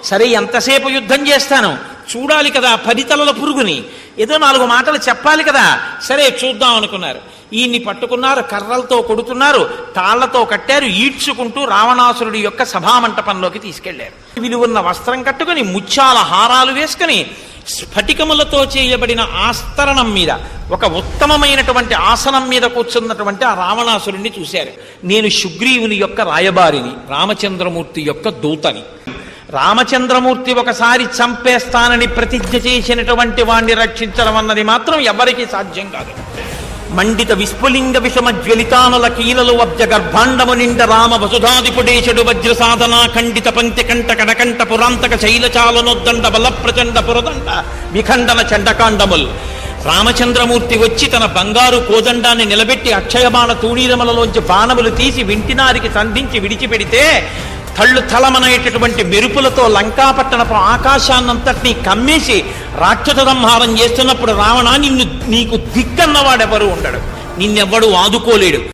సరే ఎంతసేపు యుద్ధం చేస్తాను, చూడాలి కదా 10 తలల పురుగుని, ఏదో 4 మాటలు చెప్పాలి కదా, సరే చూద్దాం అనుకున్నారు. ఈయన్ని పట్టుకున్నారు, కర్రలతో కొడుతున్నారు, తాళ్లతో కట్టారు, ఈడ్చుకుంటూ రావణాసురుడి యొక్క సభామంటపంలోకి తీసుకెళ్లారు. విలువన్న వస్త్రం కట్టుకుని, ముత్యాల హారాలు వేసుకుని, స్ఫటికములతో చేయబడిన ఆస్తరణం మీద ఒక ఉత్తమమైనటువంటి ఆసనం మీద కూర్చున్నటువంటి ఆ రావణాసురుణ్ణి చూశారు. నేను సుగ్రీవుని యొక్క రాయబారిని, రామచంద్రమూర్తి యొక్క దూతని. రామచంద్రమూర్తి ఒకసారి చంపేస్తానని ప్రతిజ్ఞ చేసినటువంటి వాణ్ణి రక్షించడం అన్నది మాత్రం ఎవరికీ సాధ్యం కాదు. మండిత విస్ఫులింగ విషమ జ్వలితానల కీలలు వబ్జ గర్భాండము నిండ రామ వసుధాదిపుడేశుడు వజ్ర సాధన ఖండిత పంక్తి కంట కడకంట పురాంతక శైలచాలనొద్దండ బల ప్రచండ పురదండ విఖండన చండకాండముల్. రామచంద్రమూర్తి వచ్చి తన బంగారు కోదండాన్ని నిలబెట్టి అక్షయబాణ తూణీరములలోంచి బాణములు తీసి వింటినారికి సంధించి విడిచిపెడితే తళ్ళు తలమనేటటువంటి మెరుపులతో లంకాపట్టణపు ఆకాశాన్నంతటినీ కమ్మేసి రాక్షస సంహారం చేస్తున్నప్పుడు రావణ నీకు దిక్కన్నవాడెవరు ఉండడు, నిన్నెవ్వడు ఆదుకోలేడు.